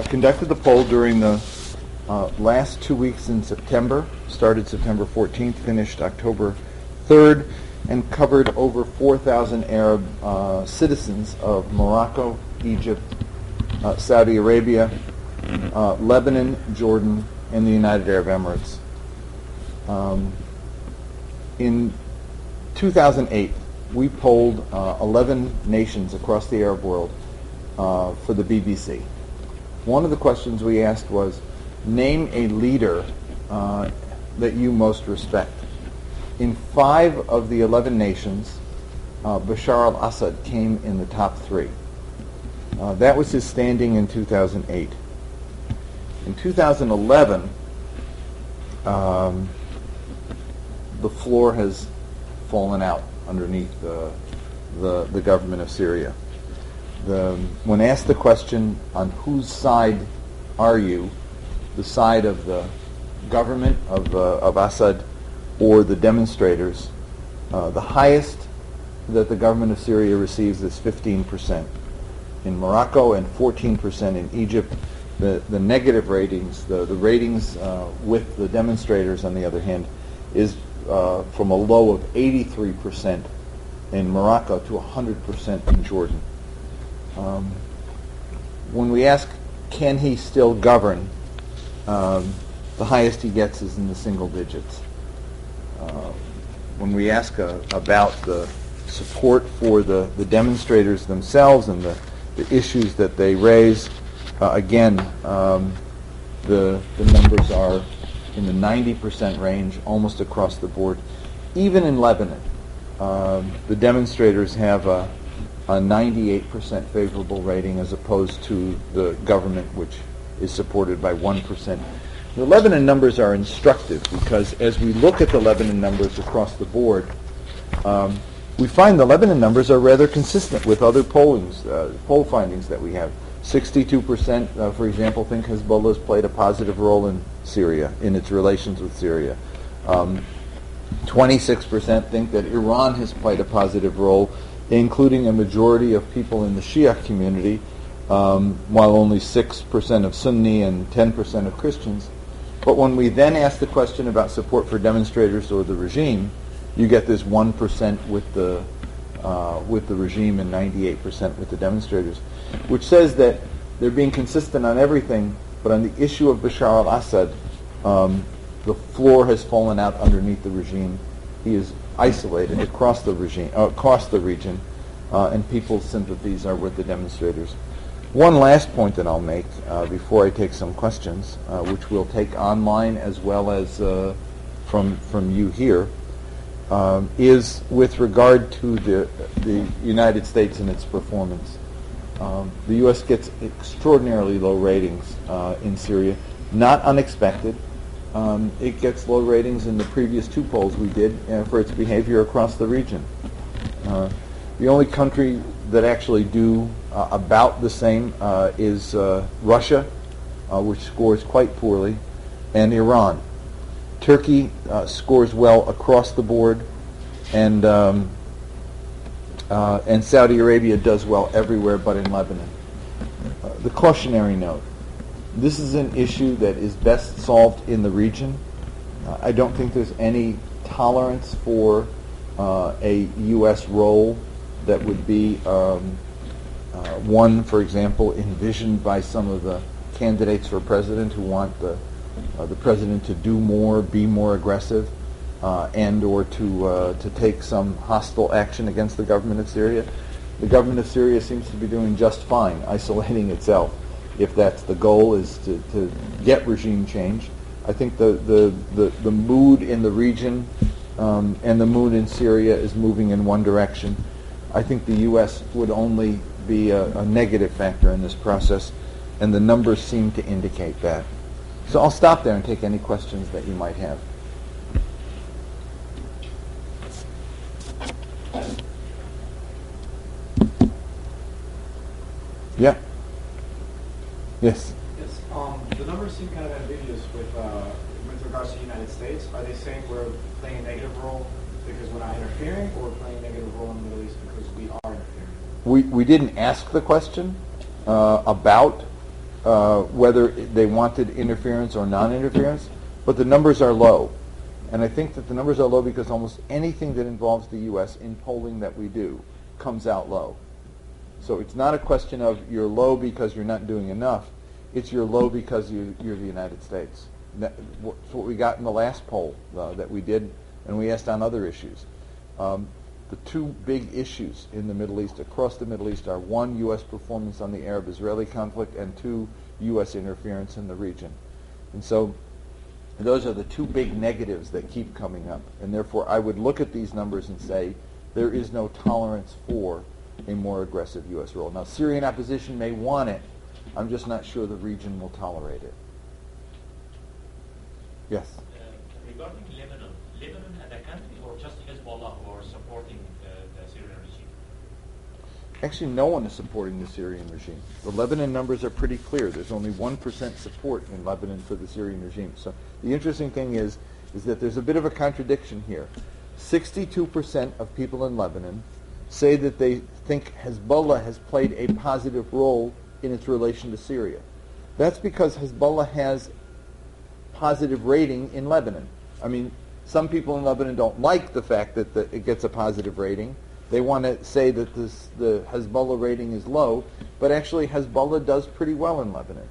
conducted the poll during the last 2 weeks in September, started September 14th, finished October 3rd, and covered over 4,000 Arab citizens of Morocco, Egypt, Saudi Arabia, Lebanon, Jordan, and the United Arab Emirates. In 2008, we polled 11 nations across the Arab world for the BBC. One of the questions we asked was, name a leader that you most respect. In 5 of the 11 nations, Bashar al-Assad came in the top 3. That was his standing in 2008. In 2011, the floor has fallen out underneath the government of Syria. When asked the question, on whose side are you, the side of the government of Assad or the demonstrators, the highest that the government of Syria receives is 15% in Morocco and 14% in Egypt. The negative ratings, the ratings with the demonstrators, on the other hand, is from a low of 83% in Morocco to 100% in Jordan. When we ask, can he still govern, the highest he gets is in the single digits. When we ask about the support for the demonstrators themselves and the issues that they raise, again, the numbers are in the 90% range, almost across the board. Even in Lebanon, the demonstrators have a 98% favorable rating as opposed to the government, which is supported by 1%. The Lebanon numbers are instructive because as we look at the Lebanon numbers across the board, we find the Lebanon numbers are rather consistent with other poll findings that we have. 62%, for example, think Hezbollah has played a positive role in Syria, in its relations with Syria. 26% think that Iran has played a positive role, including a majority of people in the Shia community, while only 6% of Sunni and 10% of Christians. But when we then ask the question about support for demonstrators or the regime, you get this 1% with the regime and 98% with the demonstrators, which says that they're being consistent on everything, but on the issue of Bashar al-Assad, the floor has fallen out underneath the regime. He is isolated across the region, and people's sympathies are with the demonstrators. One last point that I'll make before I take some questions, which we'll take online as well as from you here, is with regard to the United States and its performance. The U.S. gets extraordinarily low ratings in Syria, not unexpected. It gets low ratings in the previous 2 polls we did for its behavior across the region. The only country that actually do about the same is Russia, which scores quite poorly, and Iran. Turkey scores well across the board, and Saudi Arabia does well everywhere but in Lebanon. The cautionary note. This is an issue that is best solved in the region. I don't think there's any tolerance for a U.S. role that would be one, for example, envisioned by some of the candidates for president who want the president to do more, be more aggressive, and or to take some hostile action against the government of Syria. The government of Syria seems to be doing just fine, isolating itself. If that's the goal, is to get regime change. I think the mood in the region and the mood in Syria is moving in one direction. I think the U.S. would only be a negative factor in this process, and the numbers seem to indicate that. So I'll stop there and take any questions that you might have. Yeah. Yes. Yes. The numbers seem kind of ambiguous with regards to the United States. Are they saying we're playing a negative role because we're not interfering, or we're playing a negative role in the Middle East because we are interfering? We didn't ask the question about whether they wanted interference or non-interference, but the numbers are low. And I think that the numbers are low because almost anything that involves the U.S. in polling that we do comes out low. So it's not a question of you're low because you're not doing enough. It's you're low because you're the United States. That's what we got in the last poll that we did, and we asked on other issues. The two big issues in the Middle East, across the Middle East, are one, U.S. performance on the Arab-Israeli conflict, and two, U.S. interference in the region. And so those are the two big negatives that keep coming up. And therefore, I would look at these numbers and say there is no tolerance for a more aggressive U.S. role. Now, Syrian opposition may want it. I'm just not sure the region will tolerate it. Yes? Regarding Lebanon as a country or just Hezbollah who are supporting the Syrian regime? Actually, no one is supporting the Syrian regime. The Lebanon numbers are pretty clear. There's only 1% support in Lebanon for the Syrian regime. So the interesting thing is that there's a bit of a contradiction here. 62% of people in Lebanon say that they think Hezbollah has played a positive role in its relation to Syria. That's because Hezbollah has positive rating in Lebanon. I mean, some people in Lebanon don't like the fact that it gets a positive rating. They want to say that the Hezbollah rating is low, but actually Hezbollah does pretty well in Lebanon.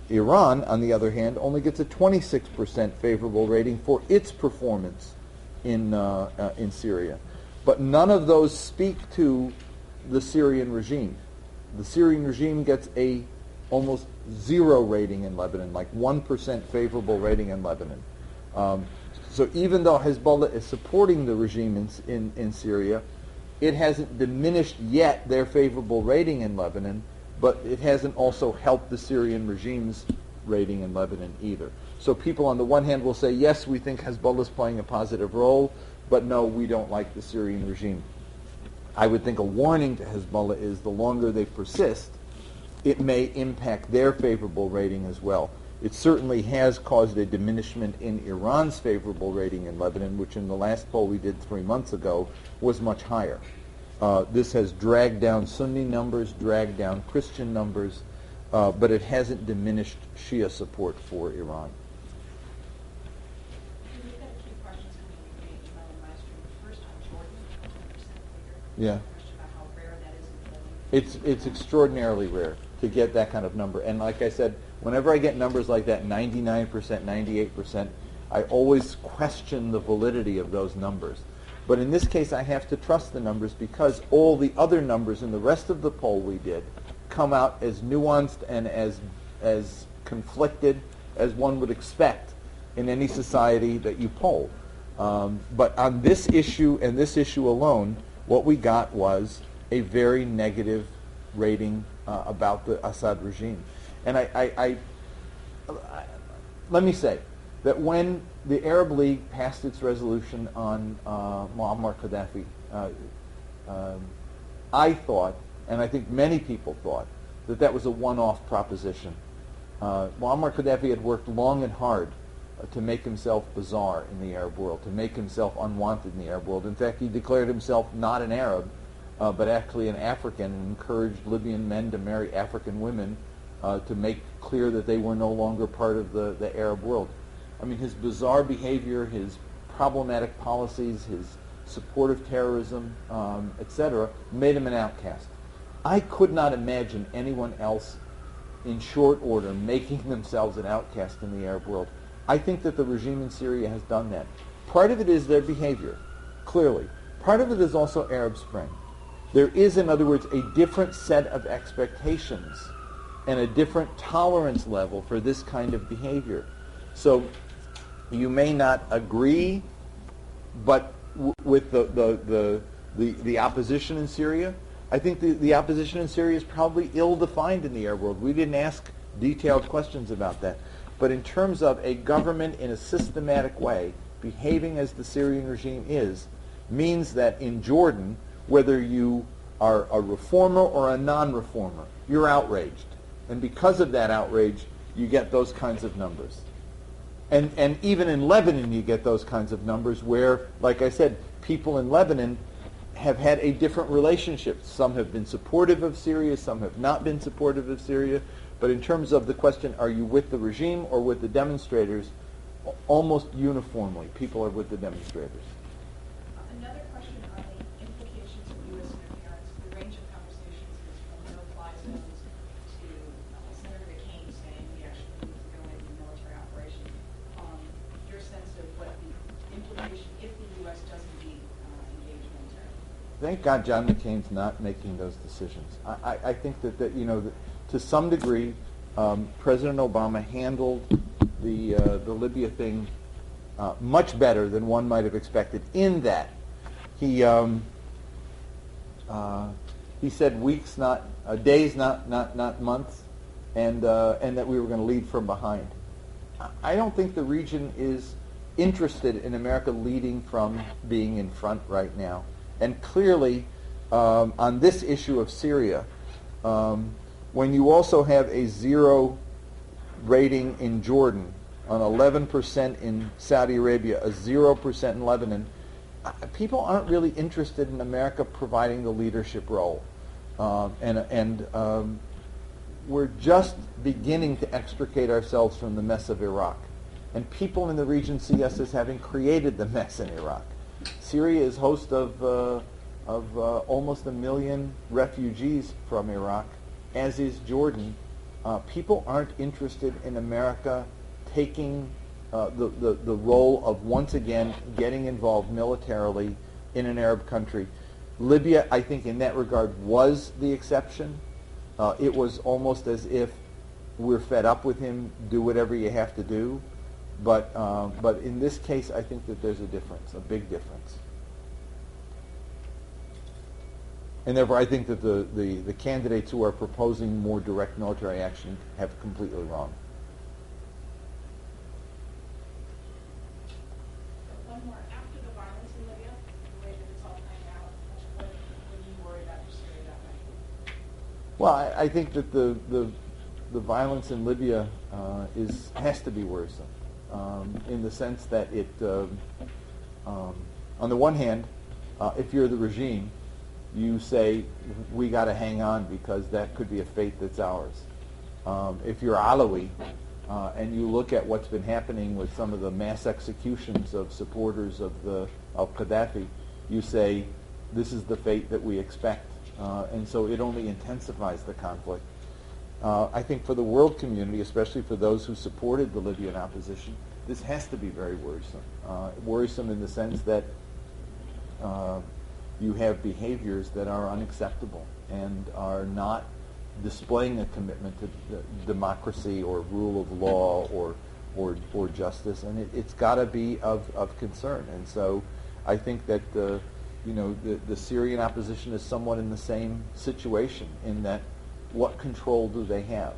Iran, on the other hand, only gets a 26% favorable rating for its performance in Syria. But none of those speak to the Syrian regime. The Syrian regime gets a almost zero rating in Lebanon, like 1% favorable rating in Lebanon. So even though Hezbollah is supporting the regime in Syria, it hasn't diminished yet their favorable rating in Lebanon, but it hasn't also helped the Syrian regime's rating in Lebanon either. So people on the one hand will say, yes, we think Hezbollah is playing a positive role, but no, we don't like the Syrian regime. I would think a warning to Hezbollah is the longer they persist, it may impact their favorable rating as well. It certainly has caused a diminishment in Iran's favorable rating in Lebanon, which in the last poll we did 3 months ago was much higher. This has dragged down Sunni numbers, dragged down Christian numbers, but it hasn't diminished Shia support for Iran. We've got a few questions coming in the email and live stream. First on Jordan, 20% figure. Yeah. A question about how rare that is in the Middle East. It's extraordinarily rare to get that kind of number. And like I said, whenever I get numbers like that, 99%, 98%, I always question the validity of those numbers. But in this case, I have to trust the numbers because all the other numbers in the rest of the poll we did come out as nuanced and as conflicted as one would expect in any society that you poll. But on this issue and this issue alone, what we got was a very negative rating about the Assad regime. And let me say that when the Arab League passed its resolution on Muammar Gaddafi, I thought, and I think many people thought, that that was a one-off proposition. Muammar Gaddafi had worked long and hard to make himself bizarre in the Arab world, to make himself unwanted in the Arab world. In fact, he declared himself not an Arab, but actually an African, and encouraged Libyan men to marry African women to make clear that they were no longer part of the Arab world. I mean, his bizarre behavior, his problematic policies, his support of terrorism, etc., made him an outcast. I could not imagine anyone else in short order making themselves an outcast in the Arab world. I think that the regime in Syria has done that. Part of it is their behavior, clearly. Part of it is also Arab Spring. There is, in other words, a different set of expectations and a different tolerance level for this kind of behavior. So you may not agree, but with the opposition in Syria, I think the opposition in Syria is probably ill-defined in the Arab world. We didn't ask detailed questions about that. But in terms of a government in a systematic way behaving as the Syrian regime is, means that in Jordan, whether you are a reformer or a non-reformer, you're outraged. And because of that outrage, you get those kinds of numbers. And even in Lebanon, you get those kinds of numbers where, like I said, people in Lebanon have had a different relationship. Some have been supportive of Syria, some have not been supportive of Syria. But in terms of the question, are you with the regime or with the demonstrators, almost uniformly, people are with the demonstrators. Another question on the implications of U.S. interference. The range of conversations is from no-fly zones to Senator McCain saying we actually need to go into military operations. Your sense of what the implication, if the U.S. does indeed engage militarily? Thank God John McCain's not making those decisions. I think that to some degree, President Obama handled the Libya thing much better than one might have expected. In that, he said weeks, not days, not months, and that we were going to lead from behind. I don't think the region is interested in America leading from being in front right now. And clearly, on this issue of Syria, when you also have a 0 rating in Jordan, an 11% in Saudi Arabia, a 0% in Lebanon, people aren't really interested in America providing the leadership role. We're just beginning to extricate ourselves from the mess of Iraq. And people in the region see us as having created the mess in Iraq. Syria is host of almost 1 million refugees from Iraq, as is Jordan. People aren't interested in America taking the role of once again getting involved militarily in an Arab country. Libya, I think, in that regard, was the exception. It was almost as if we're fed up with him, do whatever you have to do. But in this case, I think that there's a difference, a big difference. And therefore, I think that the candidates who are proposing more direct military action have completely wrong. One more. After the violence in Libya, the way that it's all playing out, what do you worry about for Syria that way? Well, I think that the violence in Libya has to be worrisome, in the sense that it, on the one hand, if you're the regime, you say, we got to hang on because that could be a fate that's ours. If you're Alawi, and you look at what's been happening with some of the mass executions of supporters of Gaddafi, you say, this is the fate that we expect. And so it only intensifies the conflict. I think for the world community, especially for those who supported the Libyan opposition, this has to be very worrisome. Worrisome in the sense that you have behaviors that are unacceptable and are not displaying a commitment to democracy or rule of law or justice, and it's got to be of concern. And so I think that the Syrian opposition is somewhat in the same situation, in that what control do they have?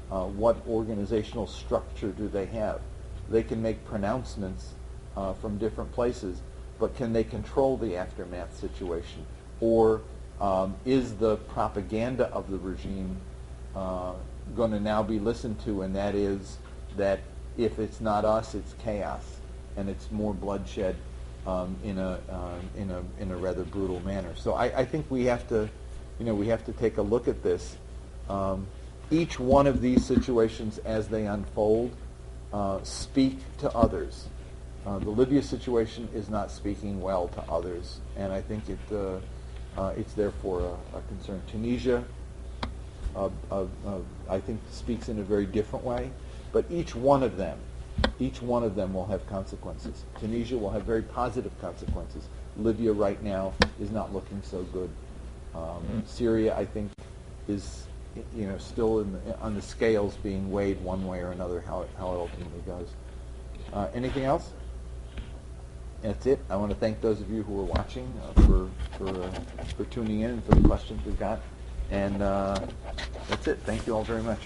What organizational structure do they have? They can make pronouncements from different places, but can they control the aftermath situation? Or is the propaganda of the regime going to now be listened to, and that is that if it's not us, it's chaos, and it's more bloodshed in a rather brutal manner. So I think we have to take a look at this. Each one of these situations, as they unfold, speak to others. The Libya situation is not speaking well to others, and I think it's therefore a concern. Tunisia, I think, speaks in a very different way, but each one of them will have consequences. Tunisia will have very positive consequences. Libya right now is not looking so good. Syria, I think, is still on the scales being weighed one way or another, how it ultimately goes. Anything else? That's it. I want to thank those of you who are watching for tuning in and for the questions we've got. And that's it. Thank you all very much.